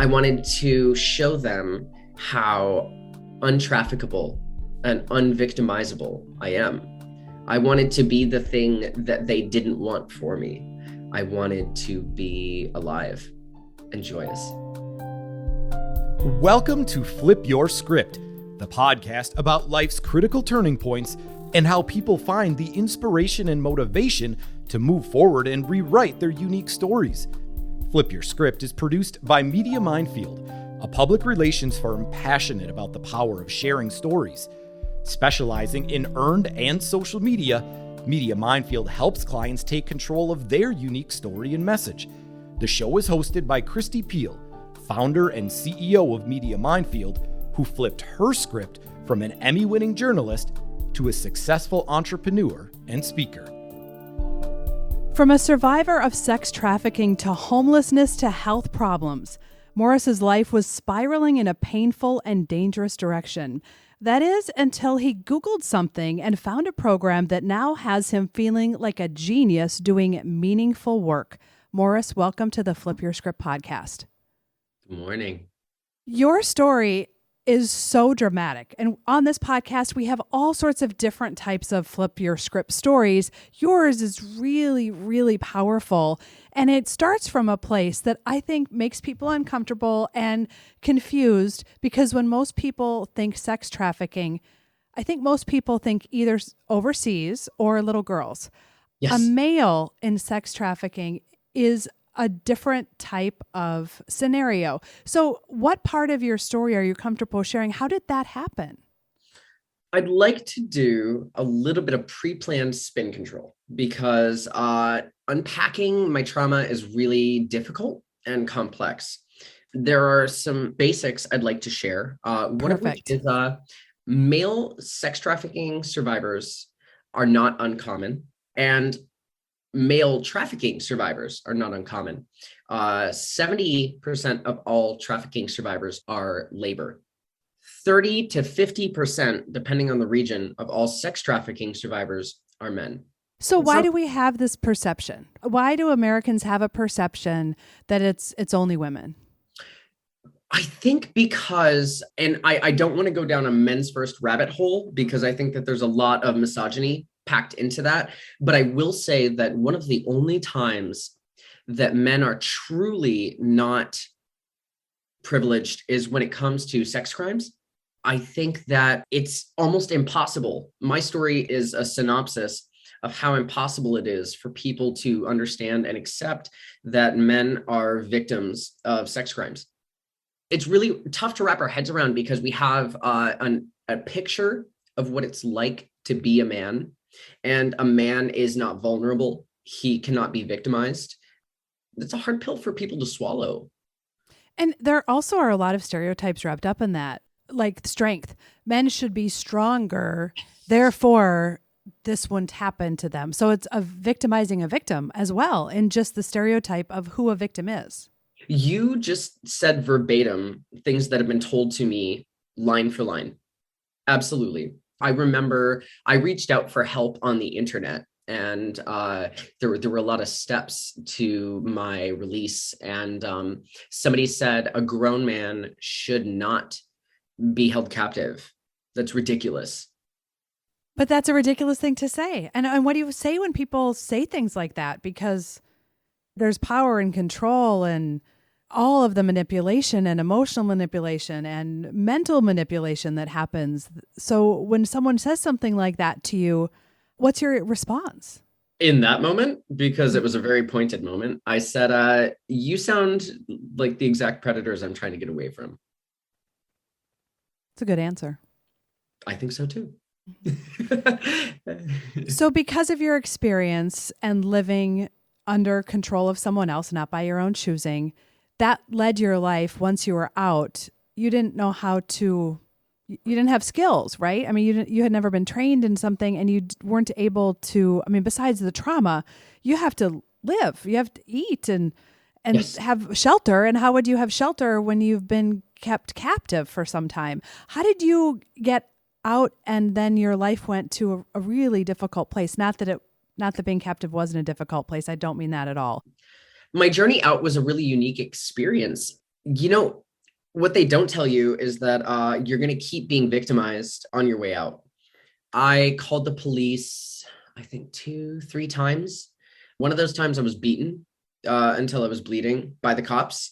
I wanted to show them how untraffickable and unvictimizable I am. I wanted to be the thing that they didn't want for me. I wanted to be alive and joyous. Welcome to Flip Your Script, the podcast about life's critical turning points and how people find the inspiration and motivation to move forward and rewrite their unique stories. Flip Your Script is produced by Media Minefield, a public relations firm passionate about the power of sharing stories. Specializing in earned and social media, Media Minefield helps clients take control of their unique story and message. The show is hosted by Kristi Piehl, founder and CEO of Media Minefield, who flipped her script from an Emmy-winning journalist to a successful entrepreneur and speaker. From a survivor of sex trafficking to homelessness to health problems, Morys's life was spiraling in a painful and dangerous direction. That is, until he Googled something and found a program that now has him feeling like a genius doing meaningful work. Morys, welcome to the Flip Your Script podcast. Good morning. Your story is so dramatic. And on this podcast, we have all sorts of different types of Flip Your Script stories. Yours is really, really powerful. And it starts from a place that I think makes people uncomfortable and confused, because when most people think sex trafficking, I think most people think either overseas or little girls. Yes. A male in sex trafficking is a different type of scenario. So what part of your story are you comfortable sharing? How did that happen? I'd like to do a little bit of pre-planned spin control because unpacking my trauma is really difficult and complex. There are some basics I'd like to share. One of which is male sex trafficking survivors are not uncommon, and male trafficking survivors are not uncommon. 70% of all trafficking survivors are labor. 30 to 50%, depending on the region, of all sex trafficking survivors are men. So why do we have this perception? Why do Americans have a perception that it's only women? I think because, and I don't want to go down a men's first rabbit hole because I think that there's a lot of misogyny packed into that. But I will say that one of the only times that men are truly not privileged is when it comes to sex crimes. I think that it's almost impossible. My story is a synopsis of how impossible it is for people to understand and accept that men are victims of sex crimes. It's really tough to wrap our heads around because we have a picture of what it's like to be a man. And a man is not vulnerable. He cannot be victimized. It's a hard pill for people to swallow. And there also are a lot of stereotypes wrapped up in that, like strength. Men should be stronger. Therefore, this wouldn't happen to them. So it's victimizing a victim as well, in just the stereotype of who a victim is. You just said verbatim things that have been told to me line for line. Absolutely. I remember I reached out for help on the internet, and there were a lot of steps to my release. And somebody said a grown man should not be held captive. That's ridiculous. But that's a ridiculous thing to say. And what do you say when people say things like that? Because there's power and control and all of the manipulation and emotional manipulation and mental manipulation that happens. So when someone says something like that to you, what's your response? In that moment, because it was a very pointed moment, I said, you sound like the exact predators I'm trying to get away from. It's a good answer. I think so too. So because of your experience and living under control of someone else, not by your own choosing, that led your life. Once you were out, you didn't know you didn't have skills, right? I mean, you had never been trained in something, and you weren't able to, besides the trauma, you have to live, you have to eat and yes, have shelter. And how would you have shelter when you've been kept captive for some time? How did you get out and then your life went to a really difficult place? Not that being captive wasn't a difficult place. I don't mean that at all. My journey out was a really unique experience. You know, what they don't tell you is that you're going to keep being victimized on your way out. I called the police, I think 2, 3 times. One of those times I was beaten until I was bleeding by the cops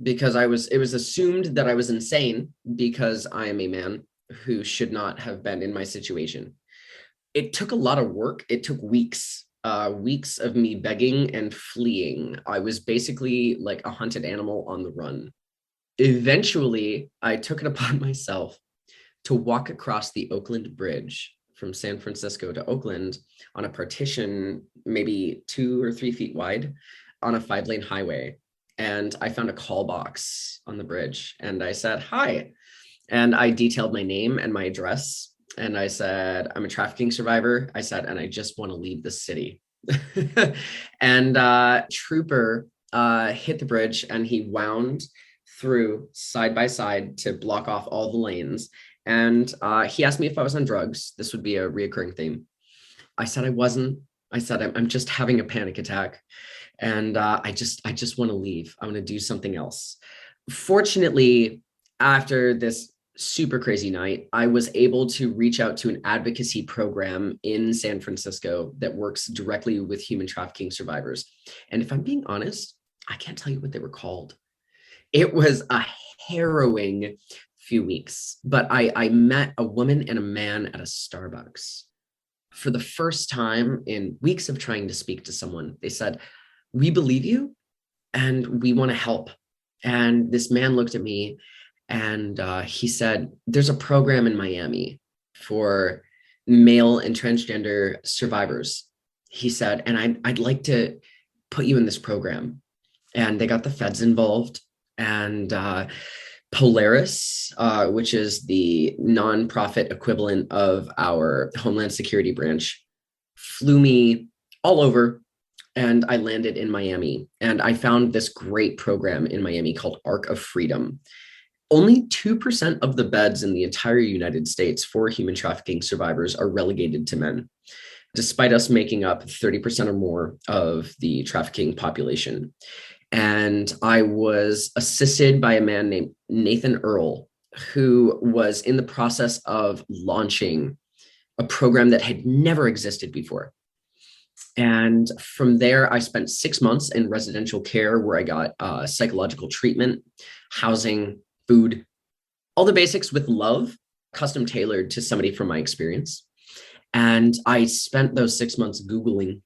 because it was assumed that I was insane because I am a man who should not have been in my situation. It took a lot of work. It took weeks of me begging and fleeing. I was basically like a hunted animal on the run. Eventually, I took it upon myself to walk across the Oakland Bridge from San Francisco to Oakland on a partition, maybe 2 or 3 feet wide, on a 5-lane highway. And I found a call box on the bridge and I said, hi. And I detailed my name and my address. And I said, I'm a trafficking survivor. I said, and I just want to leave the city. And trooper hit the bridge and he wound through side by side to block off all the lanes. And he asked me if I was on drugs. This would be a reoccurring theme. I said I wasn't. I said I'm just having a panic attack, and I just want to leave. I want to do something else. Fortunately, after this super crazy night, I was able to reach out to an advocacy program in San Francisco that works directly with human trafficking survivors. And if I'm being honest, I can't tell you what they were called. It was a harrowing few weeks, but I met a woman and a man at a Starbucks. For the first time in weeks of trying to speak to someone, they said, we believe you and we want to help. And this man looked at me and he said, there's a program in Miami for male and transgender survivors. He said, and I'd like to put you in this program. And they got the feds involved. And Polaris, which is the nonprofit equivalent of our Homeland Security branch, flew me all over and I landed in Miami. And I found this great program in Miami called Arc of Freedom. Only 2% of the beds in the entire United States for human trafficking survivors are relegated to men, despite us making up 30% or more of the trafficking population. And I was assisted by a man named Nathan Earl, who was in the process of launching a program that had never existed before. And from there, I spent 6 months in residential care where I got psychological treatment, housing, food, all the basics with love, custom tailored to somebody from my experience. And I spent those 6 months Googling.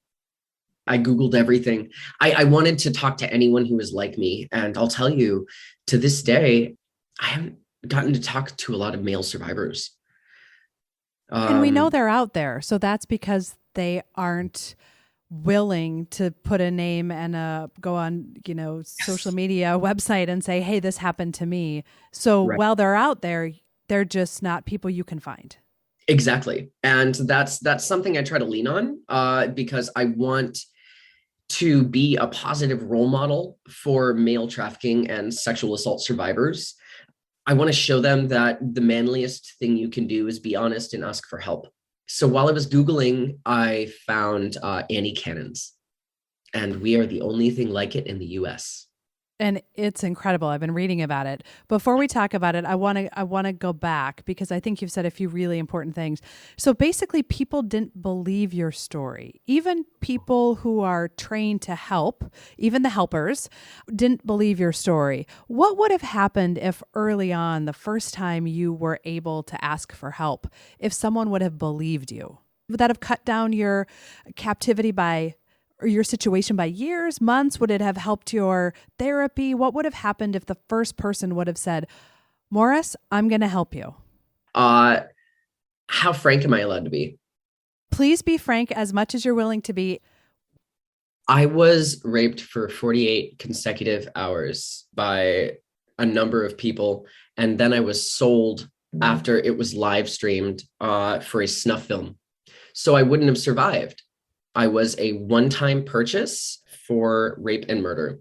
I Googled everything. I wanted to talk to anyone who was like me. And I'll tell you, to this day, I haven't gotten to talk to a lot of male survivors. And we know they're out there. So that's because they aren't willing to put a name and go on, social media website and say, hey, this happened to me. So Right. while they're out there, they're just not people you can find. Exactly. And that's something I try to lean on because I want to be a positive role model for male trafficking and sexual assault survivors. I want to show them that the manliest thing you can do is be honest and ask for help. So while I was Googling, I found AnnieCannons, and we are the only thing like it in the US. And it's incredible. I've been reading about it. Before we talk about it, I want to go back because I think you've said a few really important things. So basically, people didn't believe your story. Even people who are trained to help, even the helpers, didn't believe your story. What would have happened if early on, the first time you were able to ask for help, if someone would have believed you? Would that have cut down your captivity or your situation by years, months? Would it have helped your therapy? What would have happened if the first person would have said, Morys, I'm going to help you? How frank am I allowed to be? Please be frank as much as you're willing to be. I was raped for 48 consecutive hours by a number of people. And then I was sold after it was live streamed for a snuff film. So I wouldn't have survived. I was a one-time purchase for rape and murder,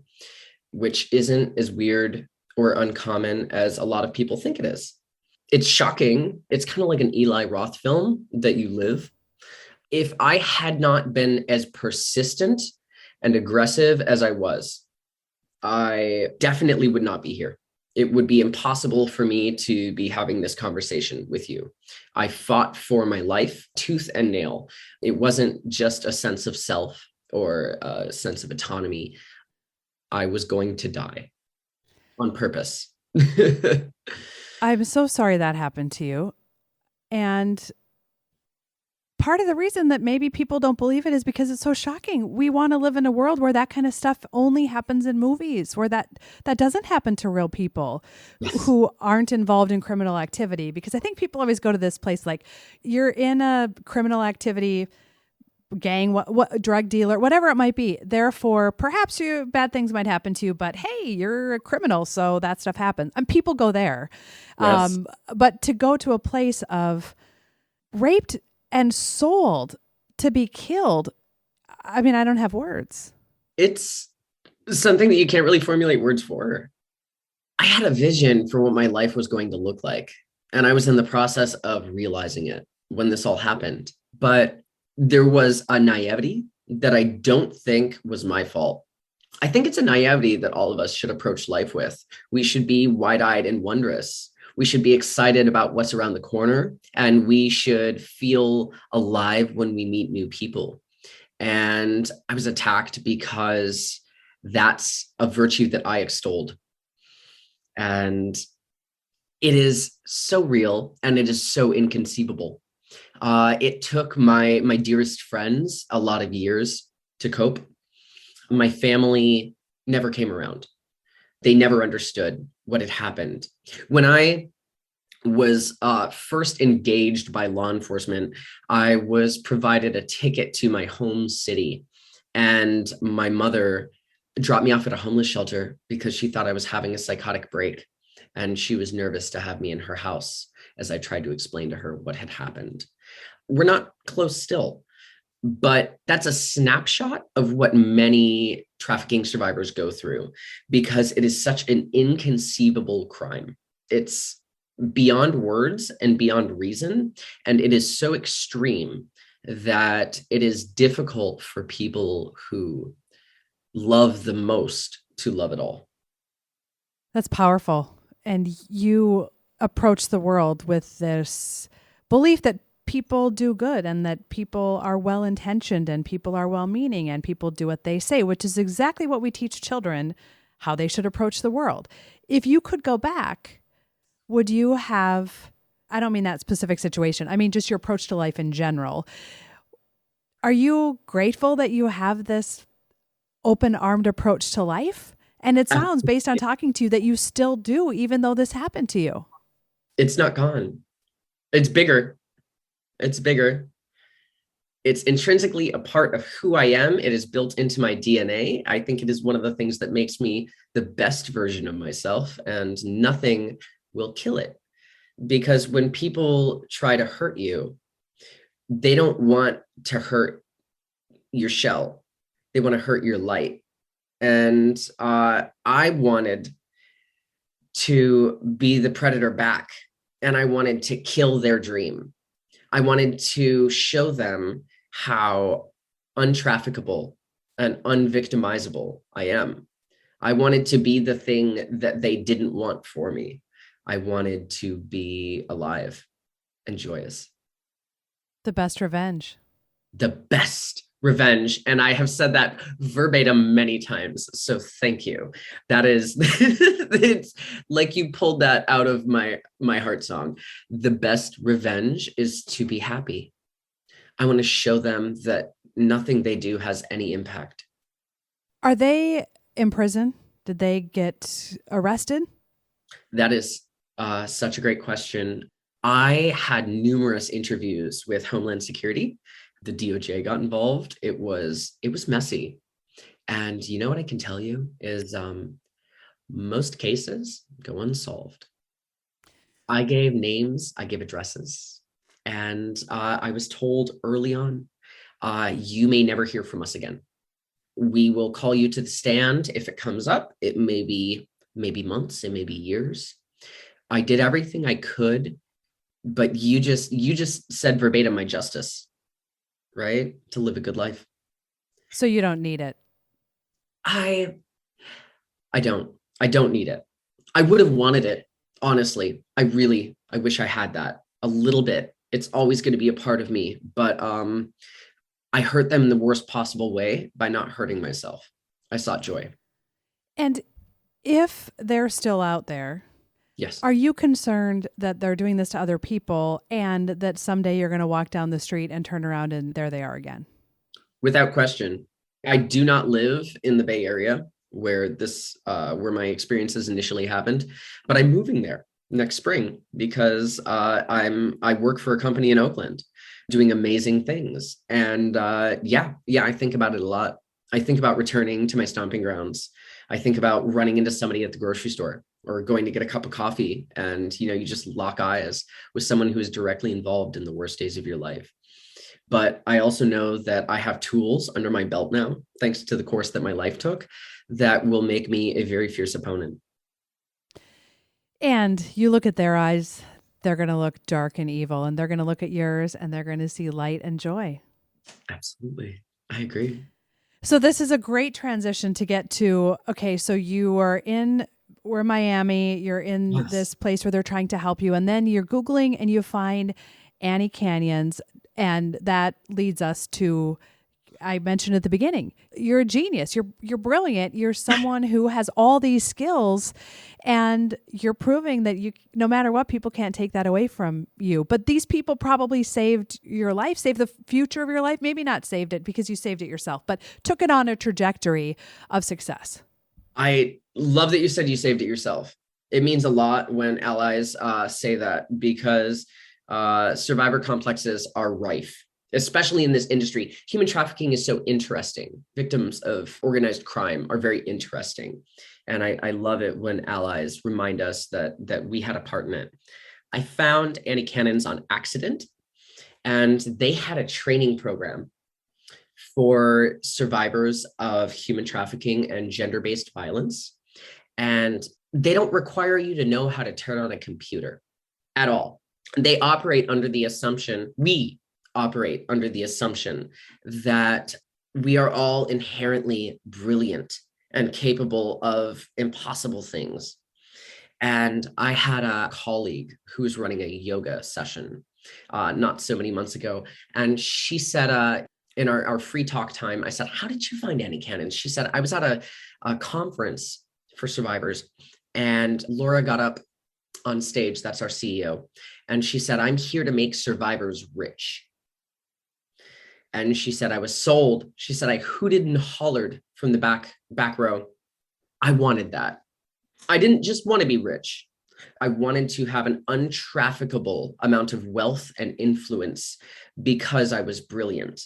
which isn't as weird or uncommon as a lot of people think it is. It's shocking. It's kind of like an Eli Roth film that you live. If I had not been as persistent and aggressive as I was, I definitely would not be here. It would be impossible for me to be having this conversation with you. I fought for my life tooth and nail. It wasn't just a sense of self or a sense of autonomy. I was going to die on purpose. I'm so sorry that happened to you. And part of the reason that maybe people don't believe it is because it's so shocking. We want to live in a world where that kind of stuff only happens in movies, where that doesn't happen to real people Yes. who aren't involved in criminal activity. Because I think people always go to this place like, you're in a criminal activity gang, what drug dealer, whatever it might be. Therefore, perhaps bad things might happen to you, but hey, you're a criminal, so that stuff happens. And people go there. Yes. But to go to a place of raped and sold to be killed, I mean, I don't have words. It's something that you can't really formulate words for. I had a vision for what my life was going to look like, and I was in the process of realizing it when this all happened. But there was a naivety that I don't think was my fault. I think it's a naivety that all of us should approach life with. We should be wide-eyed and wondrous. We should be excited about what's around the corner, and we should feel alive when we meet new people. And I was attacked because that's a virtue that I extolled. And it is so real and it is so inconceivable. It took my dearest friends a lot of years to cope. My family never came around. They never understood what had happened. When I was first engaged by law enforcement, I was provided a ticket to my home city, and my mother dropped me off at a homeless shelter because she thought I was having a psychotic break, and she was nervous to have me in her house as I tried to explain to her what had happened. We're not close still, but that's a snapshot of what many trafficking survivors go through, because it is such an inconceivable crime. It's beyond words and beyond reason, and it is so extreme that it is difficult for people who love the most to love it all. That's powerful. And you approach the world with this belief that people do good and that people are well intentioned and people are well meaning and people do what they say, which is exactly what we teach children how they should approach the world. If you could go back, would you have, I don't mean that specific situation, I mean just your approach to life in general. Are you grateful that you have this open-armed approach to life? And it sounds, based on talking to you, that you still do, even though this happened to you. It's not gone. It's bigger. It's bigger. It's intrinsically a part of who I am. It is built into my DNA. I think it is one of the things that makes me the best version of myself, and nothing will kill it. Because when people try to hurt you, they don't want to hurt your shell. They want to hurt your light. And I wanted to be the predator back, and I wanted to kill their dream. I wanted to show them how untraffickable and unvictimizable I am. I wanted to be the thing that they didn't want for me. I wanted to be alive and joyous. The best revenge. The best revenge. And I have said that verbatim many times. So thank you. That is, it's like you pulled that out of my heart song. The best revenge is to be happy. I want to show them that nothing they do has any impact. Are they in prison? Did they get arrested? That is such a great question. I had numerous interviews with Homeland Security. The DOJ got involved. It was messy. And you know what I can tell you is most cases go unsolved. I gave names, I gave addresses, and I was told early on, you may never hear from us again. We will call you to the stand if it comes up. It may be maybe months, it may be years. I did everything I could, but you just said verbatim my justice, right? To live a good life. So you don't need it. I don't need it. I would have wanted it, honestly. I wish I had that a little bit. It's always going to be a part of me, but I hurt them in the worst possible way by not hurting myself. I sought joy. And if they're still out there, Yes. are you concerned that they're doing this to other people and that someday you're going to walk down the street and turn around and there they are again? Without question. I do not live in the Bay Area where my experiences initially happened, but I'm moving there next spring because I work for a company in Oakland doing amazing things. And I think about it a lot. I think about returning to my stomping grounds. I think about running into somebody at the grocery store or going to get a cup of coffee, and you just lock eyes with someone who is directly involved in the worst days of your life. But I also know that I have tools under my belt now, thanks to the course that my life took, that will make me a very fierce opponent. And you look at their eyes, they're going to look dark and evil, and they're going to look at yours and they're going to see light and joy. Absolutely. I agree. So this is a great transition to get to, okay, so we're in Miami, you're in Yes. this place where they're trying to help you, and then you're Googling and you find AnnieCannons, and that leads us to, I mentioned at the beginning, you're a genius, you're brilliant, you're someone who has all these skills, and you're proving that no matter what, people can't take that away from you. But these people probably saved your life, saved the future of your life, maybe not saved it because you saved it yourself, but took it on a trajectory of success. I love that you said you saved it yourself. It means a lot when allies say that, because survivor complexes are rife, especially in this industry. Human trafficking is so interesting. Victims of organized crime are very interesting. And I love it when allies remind us that we had a part in it. I found AnnieCannons on accident, and they had a training program for survivors of human trafficking and gender-based violence. And they don't require you to know how to turn on a computer at all. We operate under the assumption that we are all inherently brilliant and capable of impossible things. And I had a colleague who was running a yoga session not so many months ago. And she said, in our free talk time, I said, "How did you find AnnieCannons?" She said, "I was at a conference for survivors, and Laura got up on stage, that's our CEO, and she said, 'I'm here to make survivors rich.' And she said, I was sold." She said, "I hooted and hollered from the back row. I wanted that. I didn't just want to be rich. I wanted to have an untrafficable amount of wealth and influence because I was brilliant."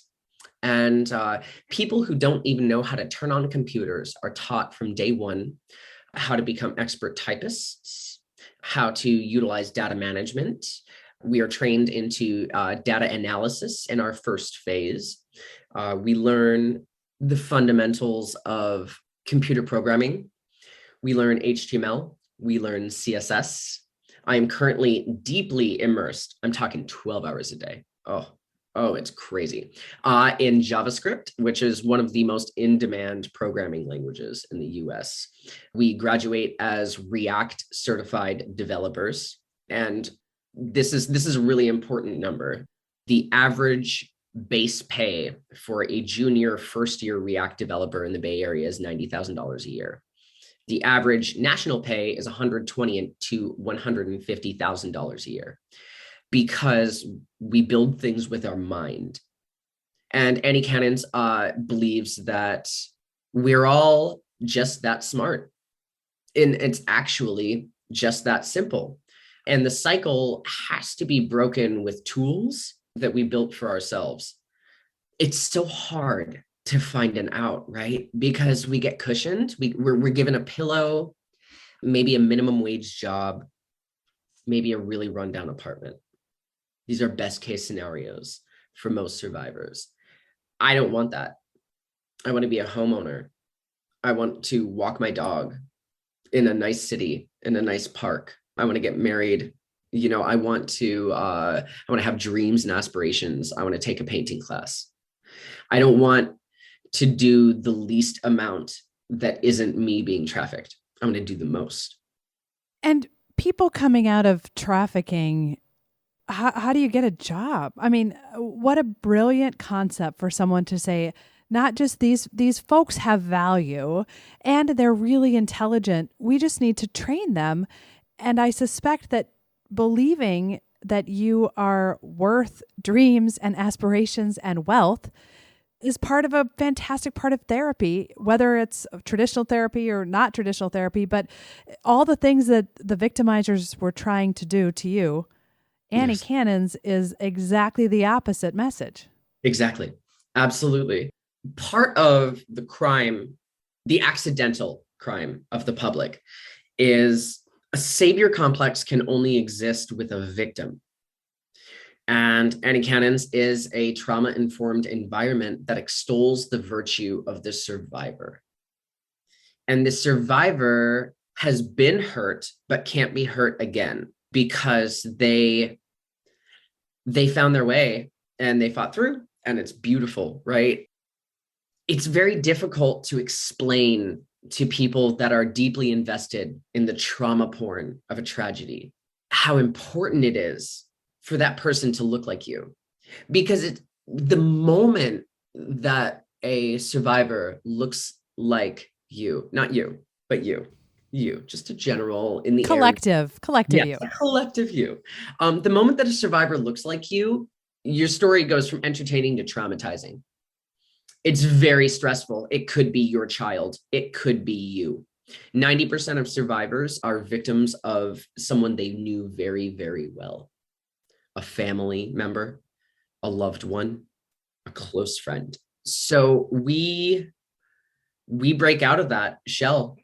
And people who don't even know how to turn on computers are taught from day one how to become expert typists, how to utilize data management. We are trained into data analysis in our first phase. We learn the fundamentals of computer programming. We learn HTML. We learn CSS. I am currently deeply immersed. I'm talking 12 hours a day. Oh, it's crazy. In JavaScript, which is one of the most in-demand programming languages in the US. We graduate as React certified developers. And this is a really important number. The average base pay for a junior first-year React developer in the Bay Area is $90,000 a year. The average national pay is $120,000 to $150,000 a year, because we build things with our mind. And AnnieCannons believes that we're all just that smart. And it's actually just that simple. And the cycle has to be broken with tools that we built for ourselves. It's so hard to find an out, right? Because we get cushioned. We're given a pillow, maybe a minimum wage job, maybe a really rundown apartment. These are best case scenarios for most survivors. I don't want that. I want to be a homeowner. I want to walk my dog in a nice city, in a nice park. I want to get married. I want to have dreams and aspirations. I want to take a painting class. I don't want to do the least amount that isn't me being trafficked. I want to do the most. And people coming out of trafficking, how do you get a job? I mean, what a brilliant concept for someone to say, not just these folks have value and they're really intelligent. We just need to train them. And I suspect that believing that you are worth dreams and aspirations and wealth is part of a fantastic part of therapy, whether it's traditional therapy or not traditional therapy, but all the things that the victimizers were trying to do to you, Yes, AnnieCannons is exactly the opposite message. exactly. Absolutely. Part of the crime, the accidental crime of the public, is a savior complex can only exist with a victim. And AnnieCannons is a trauma-informed environment that extols the virtue of the survivor. And the survivor has been hurt, but can't be hurt again because they found their way and they fought through, and it's beautiful, right? It's very difficult to explain to people that are deeply invested in the trauma porn of a tragedy how important it is for that person to look like you. Because the moment that a survivor looks like you, not you, but you, just a general in the Collective yes, you. a collective you. The moment that a survivor looks like you, your story goes from entertaining to traumatizing. It's very stressful. It could be your child. It could be you. 90% of survivors are victims of someone they knew very, very well. A family member, a loved one, a close friend. So we break out of that shell.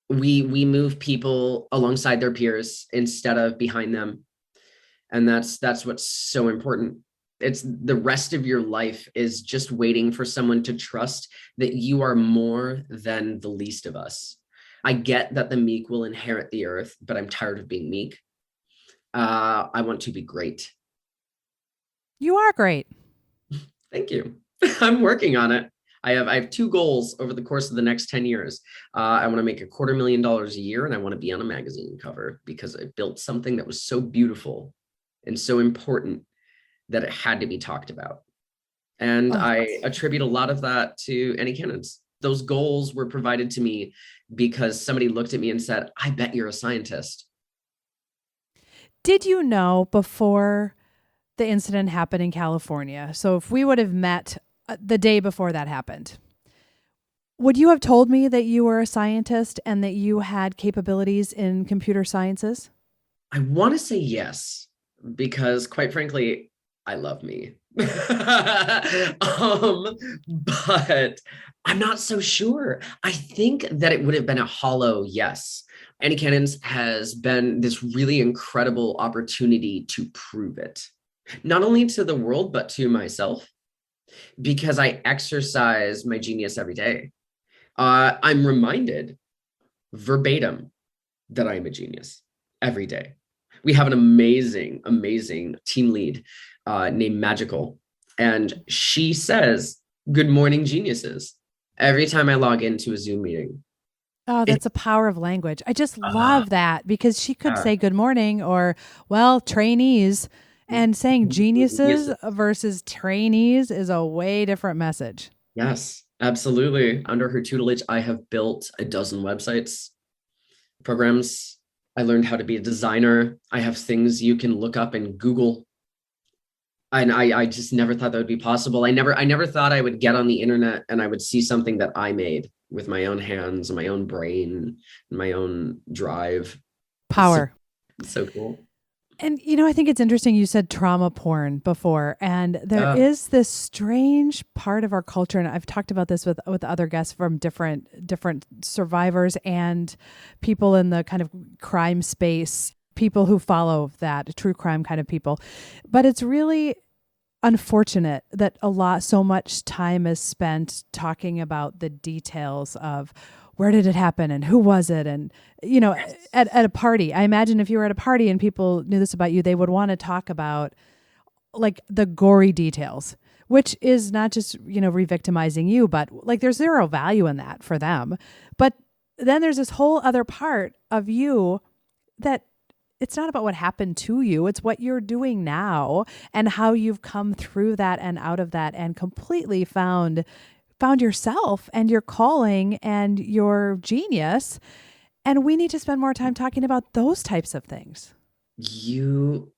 We move people alongside their peers instead of behind them. And that's what's so important. It's the rest of your life is just waiting for someone to trust that you are more than the least of us. I get that the meek will inherit the earth, but I'm tired of being meek. I want to be great. You are great. Thank you. I'm working on it. I have two goals over the course of the next 10 years. I want to make $250,000 a year, and I want to be on a magazine cover because I built something that was so beautiful and so important that it had to be talked about. And I attribute a lot of that to AnnieCannons. Those goals were provided to me because somebody looked at me and said, I bet you're a scientist. Did you know before the incident happened in California? So if we would have met the day before that happened, would you have told me that you were a scientist and that you had capabilities in computer sciences? I want to say yes, because quite frankly, I love me. But I'm not so sure. I think that it would have been a hollow yes. AnnieCannons has been this really incredible opportunity to prove it, not only to the world, but to myself, because I exercise my genius every day. I'm reminded verbatim that I am a genius every day. We have an amazing, amazing team lead named Magical. And she says, "Good morning, geniuses," every time I log into a Zoom meeting. Oh, that's a power of language. I just love that because she could say good morning or, well, trainees. And saying geniuses versus trainees is a way different message. Yes, absolutely. Under her tutelage, I have built a dozen websites, programs. I learned how to be a designer. I have things you can look up in Google. And I just never thought that would be possible. I never thought I would get on the internet and I would see something that I made with my own hands and my own brain and my own drive. Power. It's so cool. And, I think it's interesting you said trauma porn before, and there is this strange part of our culture, and I've talked about this with other guests from different survivors and people in the kind of crime space, people who follow that, true crime kind of people. But it's really unfortunate that so much time is spent talking about the details of where did it happen and who was it? And, at a party, I imagine if you were at a party and people knew this about you, they would want to talk about like the gory details, which is not just, re-victimizing you, but like there's zero value in that for them. But then there's this whole other part of you that it's not about what happened to you. It's what you're doing now and how you've come through that and out of that and completely found yourself and your calling and your genius. And we need to spend more time talking about those types of things. You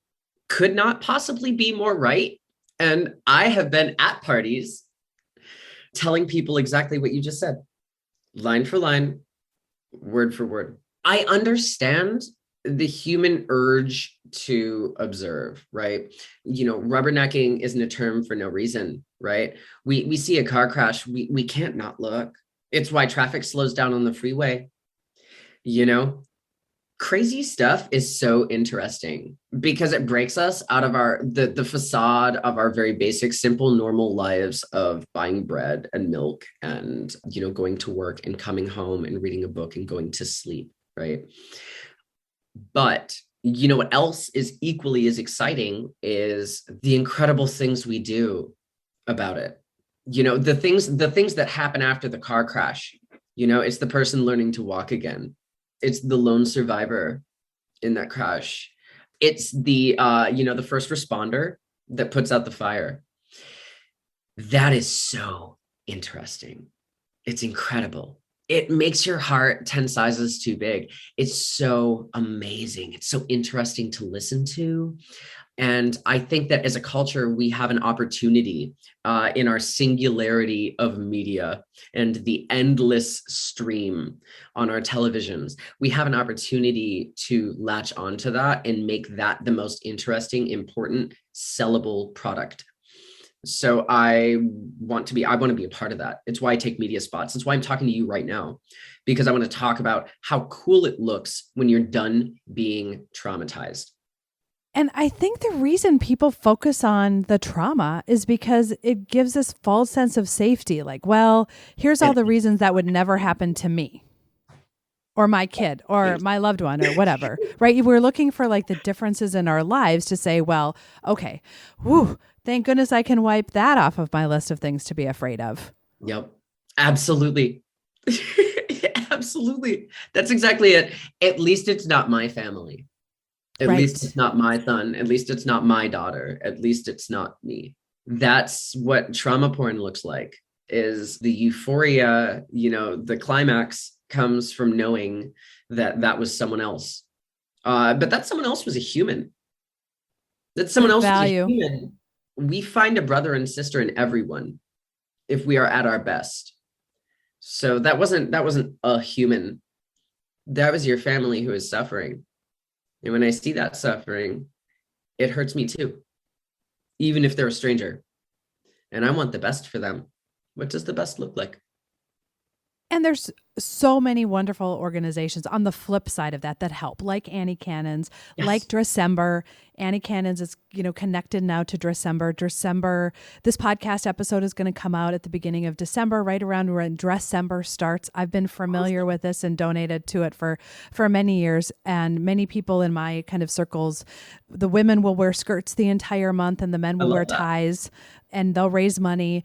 could not possibly be more right. And I have been at parties telling people exactly what you just said, line for line, word for word. I understand the human urge to observe, right? Rubbernecking isn't a term for no reason, right? We see a car crash, we can't not look. It's why traffic slows down on the freeway. Crazy stuff is so interesting because it breaks us out of the facade of our very basic, simple, normal lives of buying bread and milk and, going to work and coming home and reading a book and going to sleep, right? But what else is equally as exciting is the incredible things we do about it. The things that happen after the car crash, it's the person learning to walk again. It's the lone survivor in that crash. It's the first responder that puts out the fire. That is so interesting. It's incredible. It makes your heart 10 sizes too big. It's so amazing. It's so interesting to listen to. And I think that as a culture, we have an opportunity in our singularity of media and the endless stream on our televisions. We have an opportunity to latch onto that and make that the most interesting, important, sellable product. So I want to be a part of that. It's why I take media spots. It's why I'm talking to you right now, because I want to talk about how cool it looks when you're done being traumatized. And I think the reason people focus on the trauma is because it gives this false sense of safety. Like, well, here's all the reasons that would never happen to me or my kid or my loved one or whatever, right? We're looking for like the differences in our lives to say, well, okay, whew, thank goodness I can wipe that off of my list of things to be afraid of. Yep, absolutely. Absolutely. That's exactly it. At least it's not my family. At least it's not my son. At least it's not my daughter. At least it's not me. That's what trauma porn looks like, is the euphoria, the climax comes from knowing that was someone else. But that someone else was a human. That someone else was a human. We find a brother and sister in everyone if we are at our best. So that wasn't a human. That was your family who is suffering. And when I see that suffering, it hurts me too, even if they're a stranger. And I want the best for them. What does the best look like? And there's so many wonderful organizations on the flip side of that help, like AnnieCannons, yes. like December. AnnieCannons is, connected now to December. This podcast episode is going to come out at the beginning of December, right around when December starts. I've been familiar with this and donated to it for many years. And many people in my kind of circles, the women will wear skirts the entire month and the men will wear ties. And they'll raise money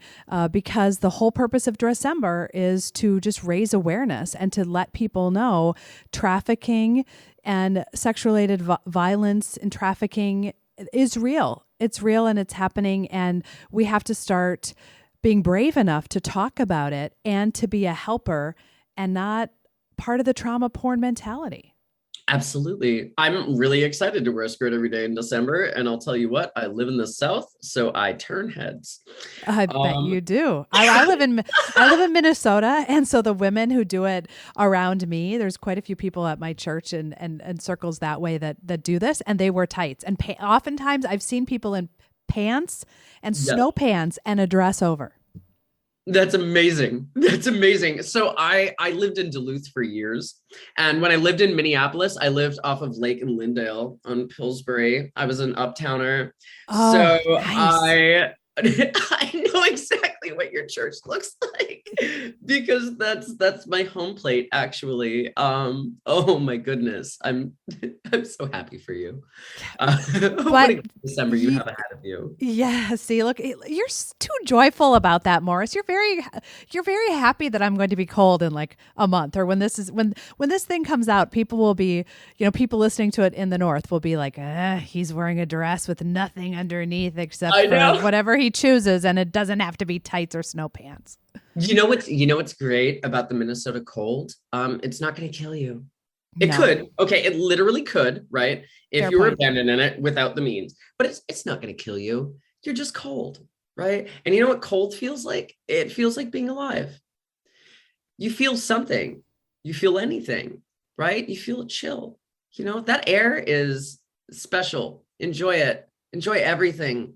because the whole purpose of December is to just raise awareness and to let people know trafficking and sex-related violence and trafficking is real. It's real and it's happening. And we have to start being brave enough to talk about it and to be a helper and not part of the trauma porn mentality. Absolutely. I'm really excited to wear a skirt every day in December. And I'll tell you what, I live in the South, so I turn heads. I bet you do. I live in Minnesota. And so the women who do it around me, there's quite a few people at my church and circles that way that do this, and they wear tights. And oftentimes I've seen people in pants and snow pants and a dress over. That's amazing. That's amazing. So I lived in Duluth for years. And when I lived in Minneapolis, I lived off of Lake and Lyndale on Pillsbury. I was an uptowner. Oh, so nice. I know exactly what your church looks like because that's my home plate actually. Oh my goodness. I'm so happy for you. What a good December you have ahead of you. Yeah, see, look, you're too joyful about that, Morys. You're very happy that I'm going to be cold in like a month, or when this thing comes out, people will be, people listening to it in the North will be like, he's wearing a dress with nothing underneath except for whatever he chooses, and it doesn't have to be tights or snow pants. You know what's great about the Minnesota cold? It's not going to kill you. It could. Okay, it literally could, right? If you were abandoned in it without the means. But it's not going to kill you. You're just cold, right? And you know what cold feels like? It feels like being alive. You feel something. You feel anything, right? You feel a chill. That air is special. Enjoy it. Enjoy everything.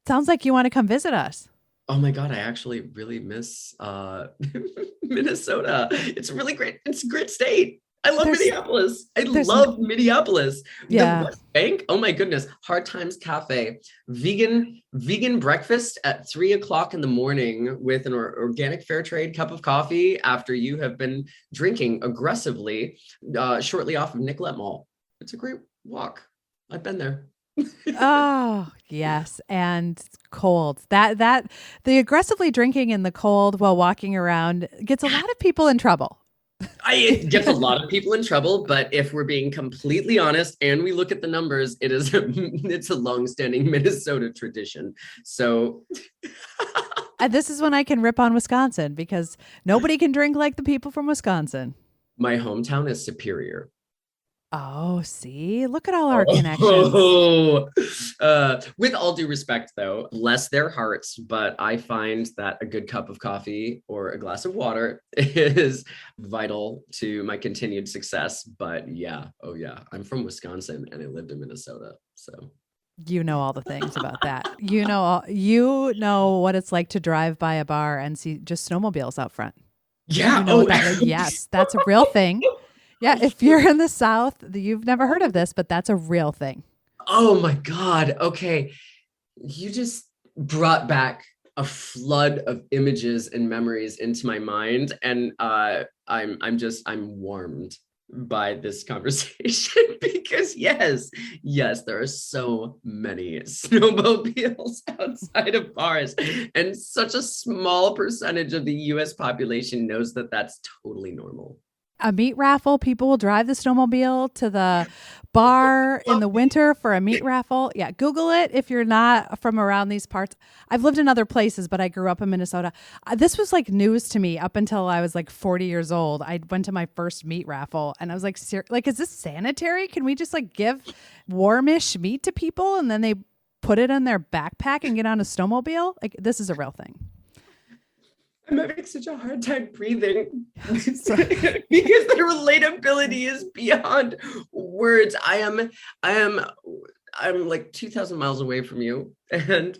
Sounds like you want to come visit us. Oh my God, I actually really miss Minnesota. It's really great. It's a great state. I love Minneapolis. I love Minneapolis. Yeah. The West Bank. Oh my goodness. Hard Times Cafe. Vegan breakfast at 3:00 in the morning with an organic fair trade cup of coffee after you have been drinking aggressively shortly off of Nicollet Mall. It's a great walk. I've been there. Oh, yes. And cold. That the aggressively drinking in the cold while walking around gets a lot of people in trouble. It gets a lot of people in trouble, but if we're being completely honest and we look at the numbers, it's a long-standing Minnesota tradition. So and this is when I can rip on Wisconsin because nobody can drink like the people from Wisconsin. My hometown is Superior. Oh, see, look at all our connections. With all due respect, though, bless their hearts, but I find that a good cup of coffee or a glass of water is vital to my continued success. But yeah, I'm from Wisconsin and I lived in Minnesota, so. You know all the things about that. You know what it's like to drive by a bar and see just snowmobiles out front. Yeah. Yes, that's a real thing. Yeah, if you're in the South, you've never heard of this, but that's a real thing. Oh my God. Okay. You just brought back a flood of images and memories into my mind. And I'm warmed by this conversation because yes, there are so many snowmobiles outside of bars, and such a small percentage of the US population knows that that's totally normal. A meat raffle. People will drive the snowmobile to the bar in the winter for a meat raffle. Yeah, Google it if you're not from around these parts. I've lived in other places, but I grew up in Minnesota. This was like news to me up until I was like 40 years old. I went to my first meat raffle and I was like, is this sanitary? Can we just like give warmish meat to people and then they put it in their backpack and get on a snowmobile? Like, this is a real thing. I'm having such a hard time breathing because the relatability is beyond words. I am like 2,000 miles away from you, and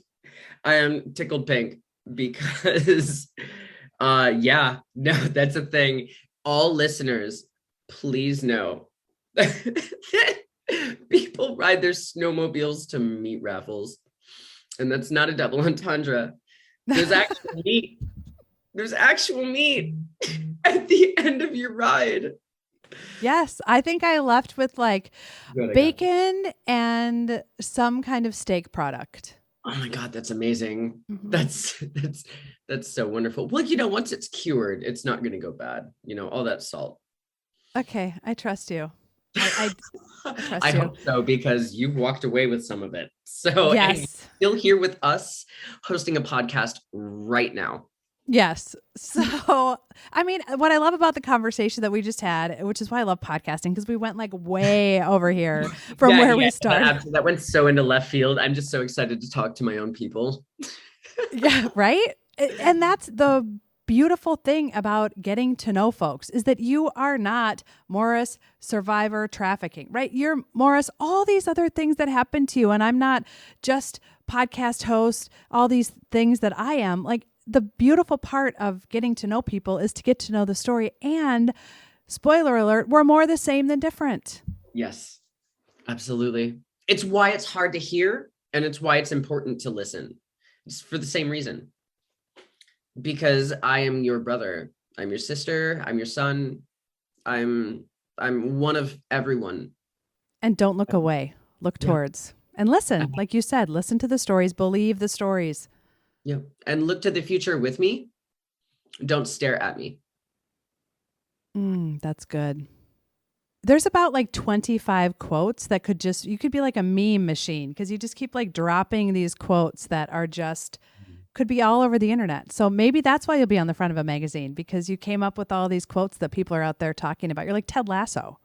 I am tickled pink because, that's a thing. All listeners, please know that people ride their snowmobiles to meat raffles, and that's not a double entendre. There's actual meat. There's actual meat at the end of your ride. Yes, I think I left with like bacon and some kind of steak product. Oh my God, that's amazing. Mm-hmm. That's so wonderful. Well, once it's cured, it's not going to go bad. All that salt. Okay, I trust you. I trust you. I hope so, because you've walked away with some of it. So yes, you're still here with us hosting a podcast right now. Yes. So, I mean, what I love about the conversation that we just had, which is why I love podcasting, because we went like way over here from where we started. That went so into left field. I'm just so excited to talk to my own people. Yeah, right? And that's the beautiful thing about getting to know folks, is that you are not Morys, survivor, trafficking, right? You're Morys, all these other things that happen to you. And I'm not just podcast host, all these things that I am. Like, the beautiful part of getting to know people is to get to know the story. And spoiler alert, we're more the same than different. Yes, absolutely. It's why it's hard to hear, and it's why it's important to listen. It's for the same reason. Because I am your brother. I'm your sister. I'm your son. I'm one of everyone. And don't look away. Look towards. And listen, like you said, listen to the stories, believe the stories. Yeah. And look to the future with me. Don't stare at me. That's good. There's about like 25 quotes that you could be like a meme machine because you just keep like dropping these quotes that are just, could be all over the internet. So maybe that's why you'll be on the front of a magazine, because you came up with all these quotes that people are out there talking about. You're like Ted Lasso.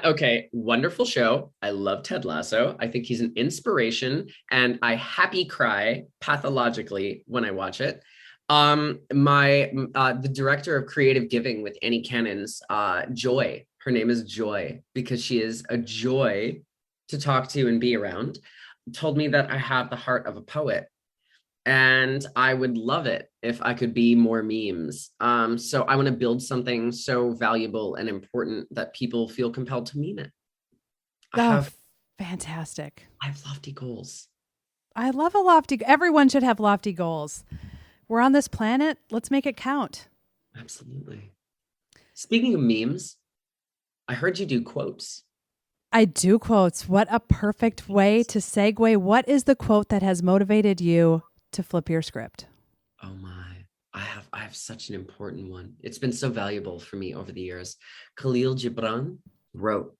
Okay. Wonderful show. I love Ted Lasso. I think he's an inspiration, and I happy cry pathologically when I watch it. The director of creative giving with AnnieCannons, Joy, her name is Joy because she is a joy to talk to and be around, told me that I have the heart of a poet, and I would love it if I could be more memes. So I want to build something so valuable and important that people feel compelled to meme it. Fantastic. I have lofty goals. I love everyone should have lofty goals. We're on this planet. Let's make it count. Absolutely. Speaking of memes, I heard you do quotes. I do quotes. What a perfect way to segue. What is the quote that has motivated you to flip your script? Oh my, I have such an important one. It's been so valuable for me over the years. Khalil Gibran wrote,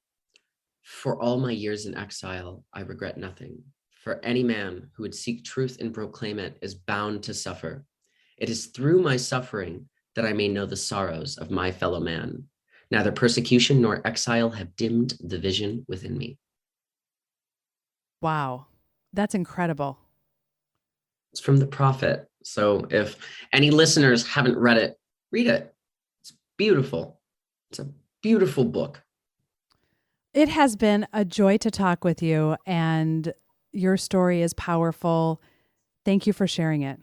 "For all my years in exile, I regret nothing. For any man who would seek truth and proclaim it is bound to suffer. It is through my suffering that I may know the sorrows of my fellow man. Neither persecution nor exile have dimmed the vision within me." Wow, that's incredible. It's from the prophet. So if any listeners haven't read it, read it. It's beautiful. It's a beautiful book. It has been a joy to talk with you, and your story is powerful. Thank you for sharing it.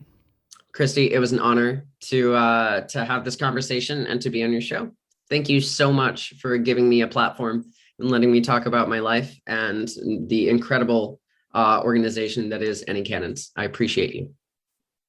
Kristi, it was an honor to have this conversation and to be on your show. Thank you so much for giving me a platform and letting me talk about my life and the incredible organization that is AnnieCannons. I appreciate you.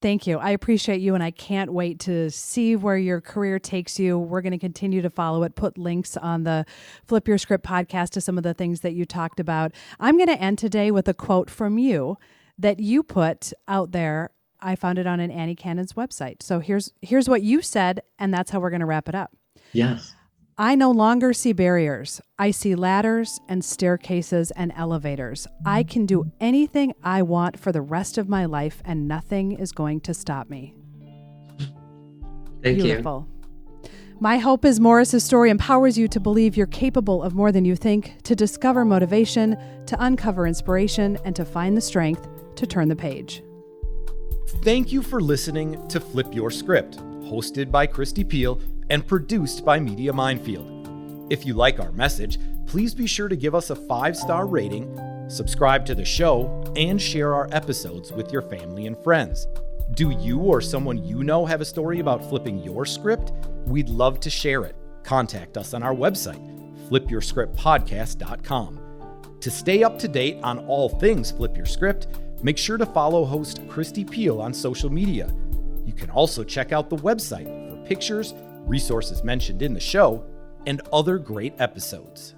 Thank you. I appreciate you, and I can't wait to see where your career takes you. We're going to continue to follow it, put links on the Flip Your Script podcast to some of the things that you talked about. I'm going to end today with a quote from you that you put out there. I found it on an AnnieCannons website. So here's what you said, and that's how we're going to wrap it up. Yes. I no longer see barriers. I see ladders and staircases and elevators. I can do anything I want for the rest of my life, and nothing is going to stop me. Thank Beautiful. My hope is Morys' story empowers you to believe you're capable of more than you think, to discover motivation, to uncover inspiration, and to find the strength to turn the page. Thank you for listening to Flip Your Script, hosted by Kristi Piehl and produced by Media Minefield. If you like our message, please be sure to give us a 5-star rating, subscribe to the show, and share our episodes with your family and friends. Do you or someone you know have a story about flipping your script? We'd love to share it. Contact us on our website, flipyourscriptpodcast.com. To stay up to date on all things Flip Your Script, make sure to follow host Kristi Piehl on social media. You can also check out the website for pictures, resources mentioned in the show, and other great episodes.